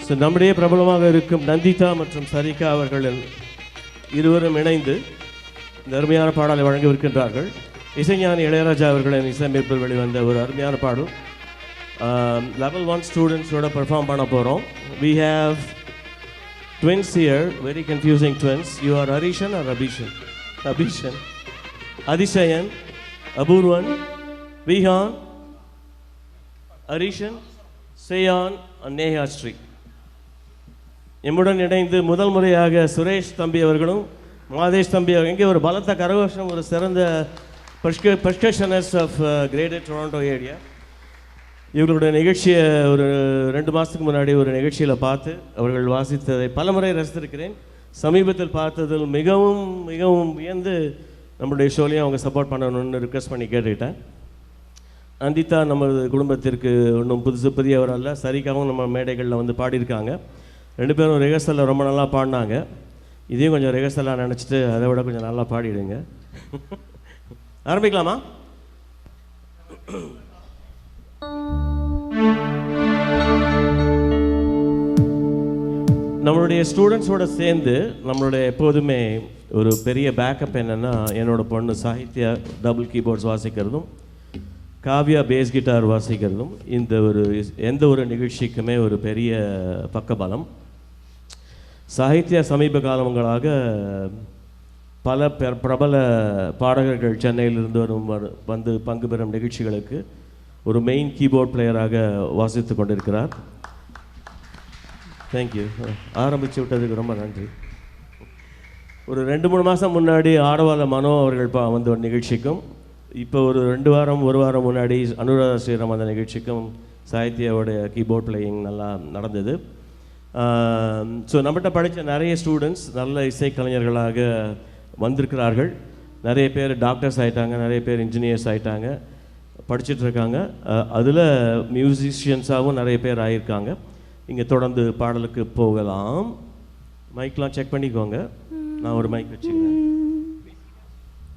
So நம்முடைய பிரபலமாக இருக்கும் நந்திதா மற்றும் சரிகா அவர்கள் இருவரும் இணைந்து இந்த அருமையான பாடலை வழங்கவிருக்கின்றார்கள். இசைஞானி இளையராஜா அவர்களின் இசையமைப்பில் வெளிவந்த ஒரு அருமையான பாடல். லெவல் 1 ஸ்டூடெண்ட்ஸோட பெர்ஃபார்ம் பண்ண போகிறோம். We have twins here, very confusing twins. You are Arishan or Abhishan? Abhishan. Adishayan, Apurvan, Vihan, Arishan, Sayan and Neha Sri. எம்முடன் இணைந்து முதல் முறையாக சுரேஷ் தம்பி அவர்களும் மாதேஷ் தம்பி அவர்கள் இங்கே ஒரு பலத்த கரகோஷம், ஒரு சிறந்த பர்கஷனிஸ்ட் ஆஃப் கிரேட்டர் டொரண்டோ ஏரியா. இவர்களுடைய நிகழ்ச்சியை ஒரு 2 மாதத்துக்கு முன்னாடி ஒரு நிகழ்ச்சியில் பார்த்து அவர்கள் வாசித்ததை பல முறை ரசித்திருக்கிறேன். சமீபத்தில் பார்த்ததில் மிகவும் மிகவும் வியந்து நம்மளுடைய ஷோலையும் அவங்க சப்போர்ட் பண்ணணும்னு ரிக்வெஸ்ட் பண்ணி கேட்டுக்கிட்டேன். நந்திதா நமது குடும்பத்திற்கு ஒன்றும் புதியவர் அல்ல. சரிக்காகவும் நம்ம மேடைகளில் வந்து பாடியிருக்காங்க. 2 பேரும் ரிஹர்சலில் ரொம்ப நல்லா பாடினாங்க. இதையும் கொஞ்சம் ரிஹர்சலாக நினச்சிட்டு அதை விட கொஞ்சம் நல்லா பாடிடுங்க. ஆரம்பிக்கலாமா? நம்மளுடைய ஸ்டூடெண்ட்ஸோட சேர்ந்து நம்மளுடைய எப்போதுமே ஒரு பெரிய பேக்கப் என்னென்னா, என்னோடய பொண்ணு சாகித்யா டபுள் கீபோர்ட்ஸ் வாசிக்கிறதும் காவ்யா பேஸ் கிட்டார் வாசிக்கிறதும் எந்த ஒரு நிகழ்ச்சிக்குமே ஒரு பெரிய பக்கபலம். சாகித்யா சமீப காலங்களாக பல பிரபல பாடகர்கள் சென்னையிலிருந்து வந்து பங்கு பெறும் நிகழ்ச்சிகளுக்கு ஒரு மெயின் கீபோர்ட் பிளேயராக வாசித்து கொண்டிருக்கிறார். தேங்க்யூ. ஆரம்பித்து விட்டதுக்கு ரொம்ப நன்றி. ஒரு 2-3 மாதம் முன்னாடி ஆடவால மனோ அவர்கள் வந்து ஒரு நிகழ்ச்சிக்கும், இப்போ ஒரு 1 வாரம் முன்னாடி அனுராதா ஸ்ரீராம் அந்த நிகழ்ச்சிக்கும் சாகித்யாவோடைய கீபோர்ட் பிளேயிங் நல்லா நடந்தது. ஸோ நம்மகிட்ட படித்த நிறைய ஸ்டூடெண்ட்ஸ் நல்ல இசைக்கலைஞர்களாக வந்திருக்கிறார்கள். நிறைய பேர் டாக்டர்ஸ் ஆகிட்டாங்க, நிறைய பேர் இன்ஜினியர்ஸ் ஆகிட்டாங்க, படிச்சுட்ருக்காங்க. அதில் மியூசிஷியன்ஸாகவும் நிறைய பேர் ஆகியிருக்காங்க. இங்கே தொடர்ந்து பாடலுக்கு போகலாம். மைக்லாம் செக் பண்ணிக்கோங்க. நான் ஒரு மைக் வச்சுக்கிறேன்.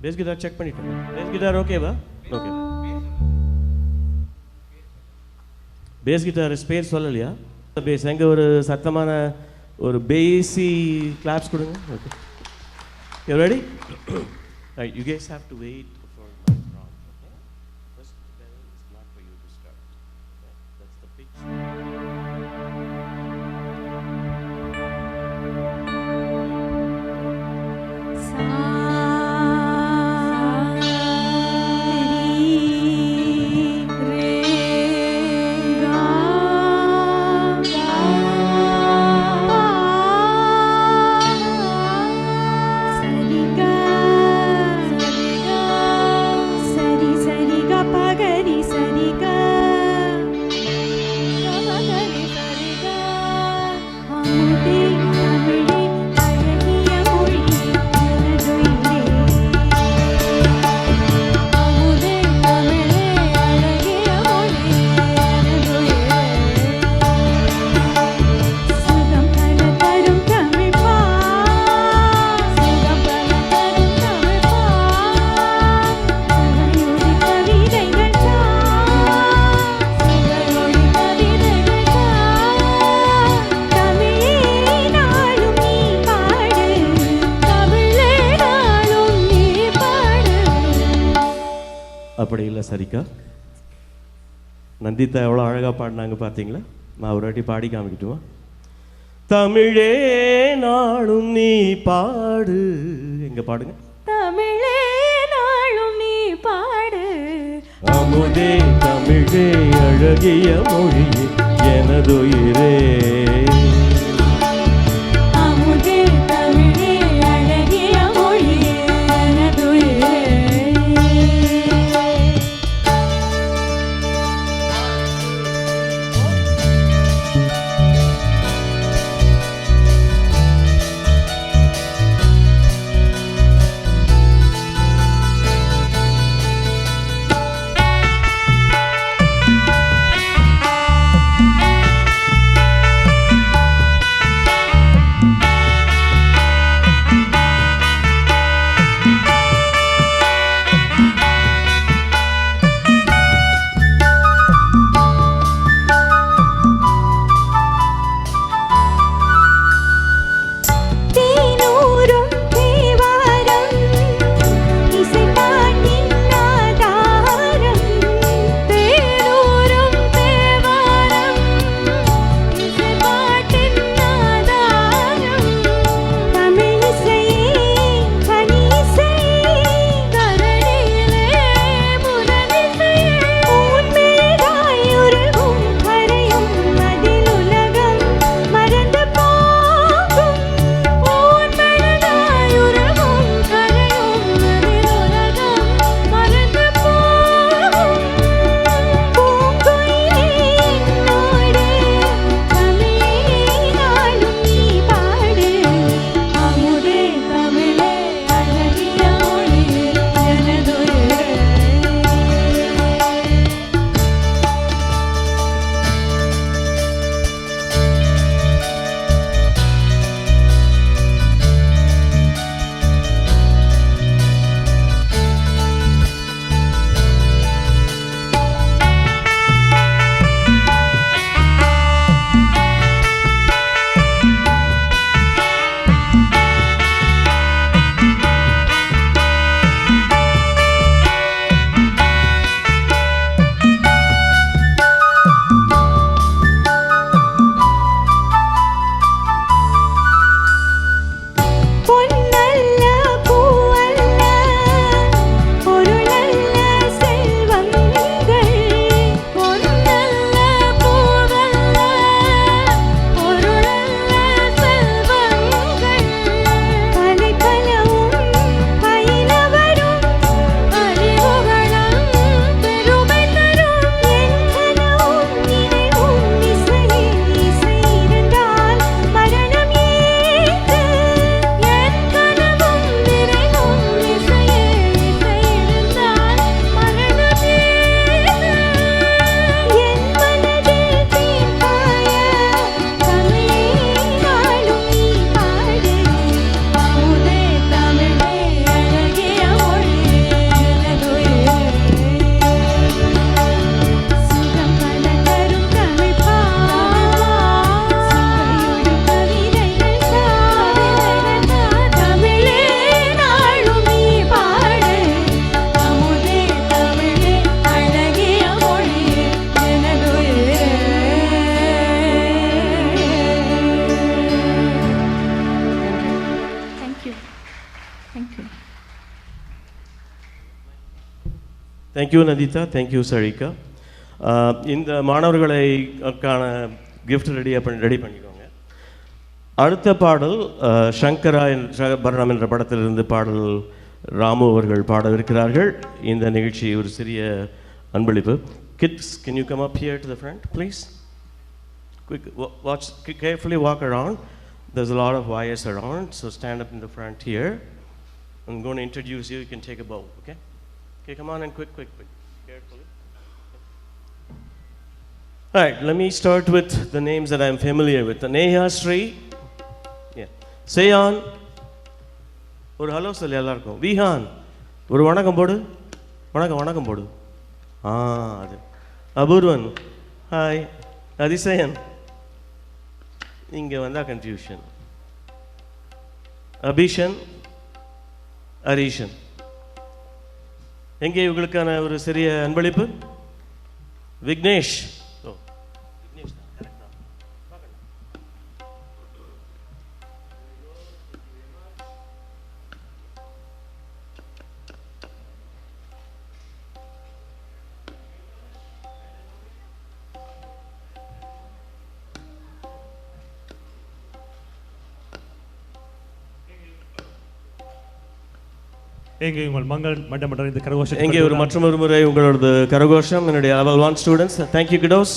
பேஸ் கிட்டார் செக் பண்ணிட்டேன். பேஸ் கிட்டார் ஓகேவா? ஓகே. பேஸ் கிட்டார் ஸ்பேஸ் சொல்லலையா? பேஸ் எங்கே ஒரு சத்தமான ஒரு பேசி கிளாப்ஸ் கொடுங்க. Okay, you ready? Right, you guys have to wait for my prompt. Okay, first bell is not for you to start. Okay, that's the pitch. அப்படி இல்லை சரிக்கா. நந்திதா எவ்வளோ அழகாக பாடினாங்க பார்த்தீங்களா? நான் ஒரு வாட்டி பாடி காமிக்கிட்டுமா? தமிழே நாளும் நீ பாடு. எங்க பாடுங்க. தமிழே நாளும் நீ பாடு. அமுதே தமிழே அழகிய மொழியே எனதுயிரே. தேங்க்யூ நதிதா, தேங்க்யூ சரிகா. இந்த மாணவர்களுக்கான கிஃப்ட் ரெடி பண்ணிக்கோங்க. அடுத்த பாடல் சங்கரா பரணம் என்ற படத்திலிருந்து பாடல் ராமு அவர்கள் பாடவிருக்கிறார்கள். இந்த நிகழ்ச்சி ஒரு சிறிய அன்பளிப்பு. Kids, can you come up here to the front please? Quick, watch, carefully walk around. There's a lot of wires around, so stand up in the front here. I'm going to introduce you. You can take a bow, okay? Okay, come on and quick. Carefully. All right, let me start with the names that I'm familiar with. Neha Sri. Yeah. Sayan. ஒரு hello சொல்லி எல்லாருக்கும். விஹான், ஒரு வணக்கம் போடு. வணக்கம் போடு. அது அபூர்வன். Hi. அதிசயன். இங்கே வந்தால் கன்ஃபியூஷன். அபிஷன், ஹரீஷன். எங்கே இவங்களுக்கான ஒரு சிறிய அன்பளிப்பு? விக்னேஷ். எங்கே உங்கள் மங்கள் மண்டமன்ற இந்த கரகோஷம் எங்கே ஒரு மற்றொரு முறை உங்களோட கரகோஷம். என்னுடைய level 1 ஸ்டூடெண்ட்ஸ். தேங்க்யூ கிடோஸ்.